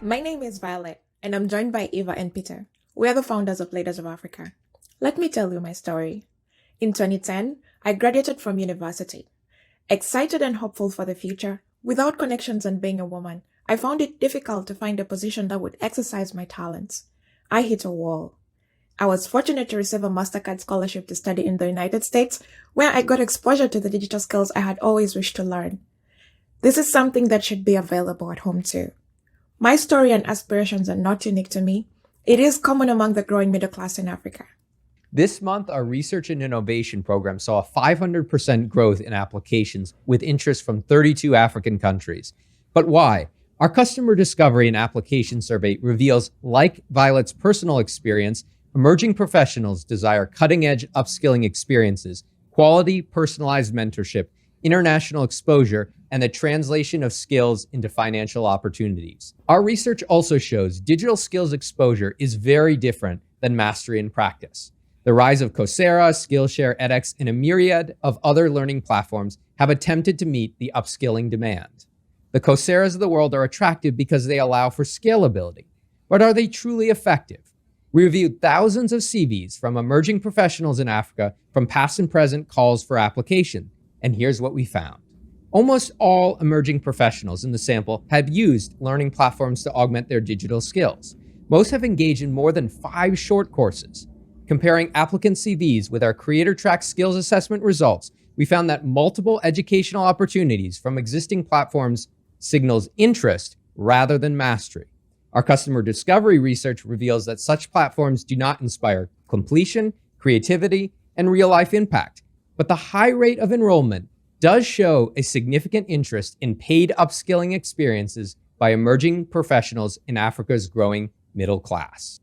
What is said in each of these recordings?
My name is Violet, and I'm joined by Eva and Peter. We are the founders of Leaders of Africa. Let me tell you my story. In 2010, I graduated from university. Excited and hopeful for the future, without connections and being a woman, I found it difficult to find a position that would exercise my talents. I hit a wall. I was fortunate to receive a MasterCard scholarship to study in the United States, where I got exposure to the digital skills I had always wished to learn. This is something that should be available at home too. My story and aspirations are not unique to me. It is common among the growing middle class in Africa. This month, our research and innovation program saw a 500% growth in applications with interest from 32 African countries. But why? Our customer discovery and application survey reveals, like Violet's personal experience, emerging professionals desire cutting-edge upskilling experiences, quality, personalized mentorship, international exposure, and the translation of skills into financial opportunities. Our research also shows digital skills exposure is very different than mastery and practice. The rise of Coursera, Skillshare, edX, and a myriad of other learning platforms have attempted to meet the upskilling demand. The Coursera's of the world are attractive because they allow for scalability. But are they truly effective? We reviewed thousands of CVs from emerging professionals in Africa from past and present calls for application. And here's what we found. Almost all emerging professionals in the sample have used learning platforms to augment their digital skills. Most have engaged in more than 5 short courses. Comparing applicant CVs with our Creator Track skills assessment results, we found that multiple educational opportunities from existing platforms signals interest rather than mastery. Our customer discovery research reveals that such platforms do not inspire completion, creativity, and real-life impact. But the high rate of enrollment does show a significant interest in paid upskilling experiences by emerging professionals in Africa's growing middle class.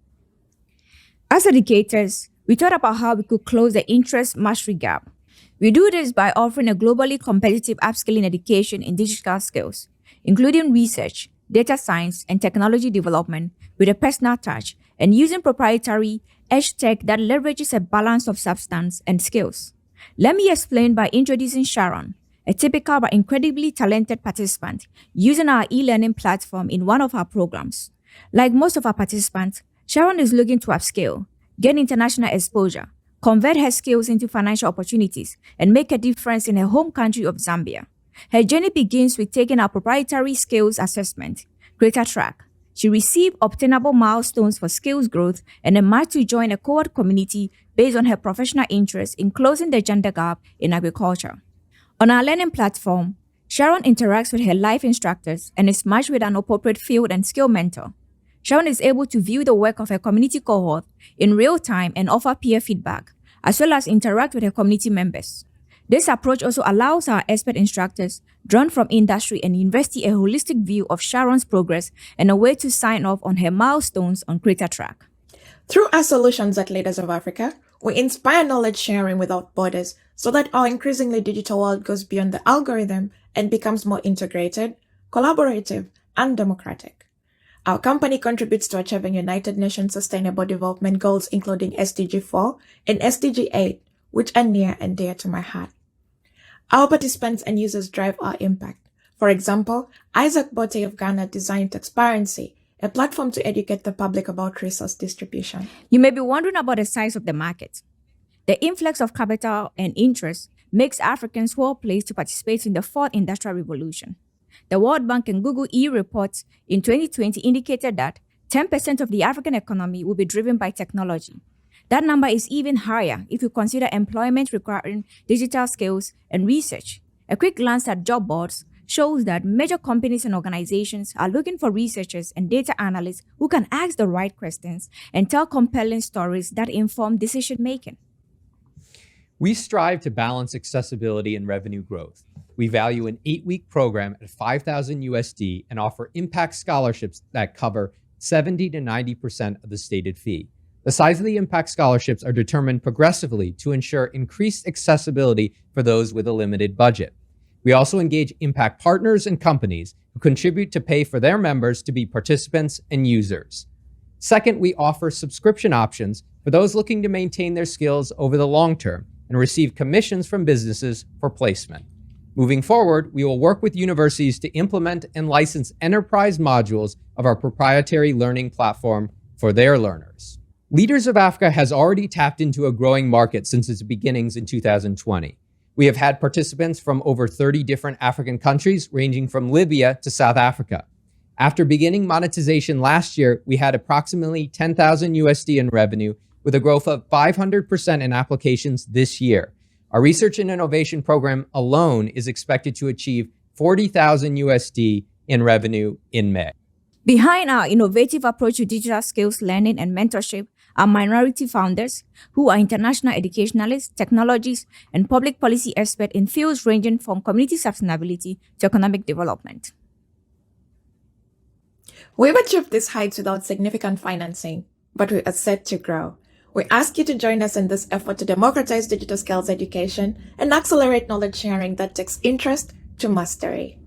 As educators, we thought about how we could close the interest mastery gap. We do this by offering a globally competitive upskilling education in digital skills, including research, data science, and technology development with a personal touch, and using proprietary edge tech that leverages a balance of substance and skills. Let me explain by introducing Sharon, a typical but incredibly talented participant, using our e-learning platform in one of our programs. Like most of our participants, Sharon is looking to upskill, gain international exposure, convert her skills into financial opportunities, and make a difference in her home country of Zambia. Her journey begins with taking our proprietary skills assessment, Creator Track. She received obtainable milestones for skills growth and a match to join a cohort community based on her professional interest in closing the gender gap in agriculture. On our learning platform, Sharon interacts with her live instructors and is matched with an appropriate field and skill mentor. Sharon is able to view the work of her community cohort in real time and offer peer feedback, as well as interact with her community members. This approach also allows our expert instructors, drawn from industry and university, a holistic view of Sharon's progress and a way to sign off on her milestones on Creator Track. Through our solutions at Leaders of Africa, we inspire knowledge sharing without borders so that our increasingly digital world goes beyond the algorithm and becomes more integrated, collaborative, and democratic. Our company contributes to achieving United Nations Sustainable Development Goals, including SDG 4 and SDG 8, which are near and dear to my heart. Our participants and users drive our impact. For example, Isaac Bote of Ghana designed Transparency, a platform to educate the public about resource distribution. You may be wondering about the size of the market. The influx of capital and interest makes Africans well placed to participate in the fourth industrial revolution. The World Bank and Google reports in 2020 indicated that 10% of the African economy will be driven by technology. That number is even higher if you consider employment requiring digital skills and research. A quick glance at job boards shows that major companies and organizations are looking for researchers and data analysts who can ask the right questions and tell compelling stories that inform decision-making. We strive to balance accessibility and revenue growth. We value an 8-week program at $5,000 USD and offer impact scholarships that cover 70 to 90% of the stated fee. The size of the impact scholarships are determined progressively to ensure increased accessibility for those with a limited budget. We also engage impact partners and companies who contribute to pay for their members to be participants and users. Second, we offer subscription options for those looking to maintain their skills over the long term and receive commissions from businesses for placement. Moving forward, we will work with universities to implement and license enterprise modules of our proprietary learning platform for their learners. Leaders of Africa has already tapped into a growing market since its beginnings in 2020. We have had participants from over 30 different African countries, ranging from Libya to South Africa. After beginning monetization last year, we had approximately 10,000 USD in revenue, with a growth of 500% in applications this year. Our research and innovation program alone is expected to achieve 40,000 USD in revenue in May. Behind our innovative approach to digital skills learning and mentorship are minority founders who are international educationalists, technologists, and public policy experts in fields ranging from community sustainability to economic development. We've achieved these heights without significant financing, but we are set to grow. We ask you to join us in this effort to democratize digital skills education and accelerate knowledge sharing that takes interest to mastery.